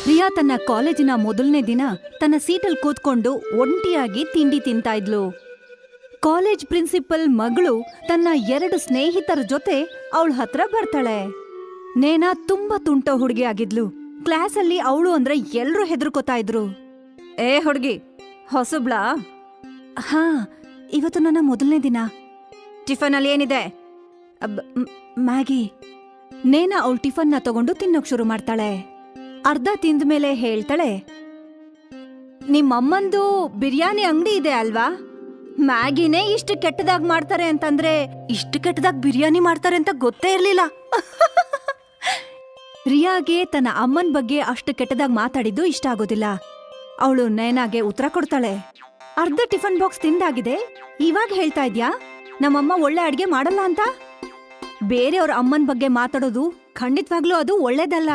ರಿಯಾ ತನ್ನ ಕಾಲೇಜಿನ ಮೊದಲನೇ ದಿನ ತನ್ನ ಸೀಟಲ್ ಕೂತ್ಕೊಂಡು ಒಂಟಿಯಾಗಿ ತಿಂಡಿ ತಿಂತಾ ಇದ್ಲು. ಕಾಲೇಜ್ ಪ್ರಿನ್ಸಿಪಲ್ ಮಗಳು ತನ್ನ 2 ಸ್ನೇಹಿತರ ಜೊತೆ ಅವಳ ಹತ್ರ ಬರ್ತಾಳೆ. ನೇನಾ ತುಂಬಾ ತುಂಟ ಹುಡುಗಿ ಆಗಿದ್ಲು. ಕ್ಲಾಸಲ್ಲಿ ಅವಳು ಅಂದ್ರೆ ಎಲ್ರೂ ಹೆದರ್ಕೋತಾ ಇದ್ರು. ಏ ಹುಡುಗಿ, ಹೊಸಬ್ಳಾ? ಹಾ, ಇವತ್ತು ನನ್ನ ಮೊದಲನೇ ದಿನ. ಟಿಫನ್ ಅಲ್ಲಿ ಏನಿದೆ? ಮ್ಯಾಗಿ. ನೇನಾ ಅವಳು ಟಿಫನ್ನ ತಗೊಂಡು ತಿನ್ನೋಕ್ ಶುರು ಮಾಡ್ತಾಳೆ. ಅರ್ಧ ತಿಂದ ಮೇಲೆ ಹೇಳ್ತಾಳೆ, ನಿಮ್ಮಮ್ಮಂದು ಬಿರಿಯಾನಿ ಅಂಗಡಿ ಇದೆ ಅಲ್ವಾ? ಮ್ಯಾಗಿನೇ ಇಷ್ಟು ಕೆಟ್ಟದಾಗ್ ಮಾಡ್ತಾರೆ ಅಂತಂದ್ರೆ ಇಷ್ಟು ಕೆಟ್ಟದಾಗ್ ಬಿರಿಯಾನಿ ಮಾಡ್ತಾರೆ ಅಂತ ಗೊತ್ತೇ ಇರ್ಲಿಲ್ಲ. ರಿಯಾಗೆ ತನ್ನ ಅಮ್ಮನ್ ಬಗ್ಗೆ ಅಷ್ಟು ಕೆಟ್ಟದಾಗ್ ಮಾತಾಡಿದ್ದು ಇಷ್ಟ ಆಗೋದಿಲ್ಲ. ಅವಳು ನೇನಾಗೆ ಉತ್ತರ ಕೊಡ್ತಾಳೆ, ಅರ್ಧ ಟಿಫನ್ ಬಾಕ್ಸ್ ತಿಂದಾಗಿದೆ, ಇವಾಗ ಹೇಳ್ತಾ ಇದ್ಯಾ ನಮ್ಮಮ್ಮ ಒಳ್ಳೆ ಅಡ್ಗೆ ಮಾಡಲ್ಲ ಅಂತ? ಬೇರೆಯವ್ರ ಅಮ್ಮನ್ ಬಗ್ಗೆ ಮಾತಾಡೋದು ಖಂಡಿತವಾಗ್ಲೂ ಅದು ಒಳ್ಳೇದಲ್ಲ.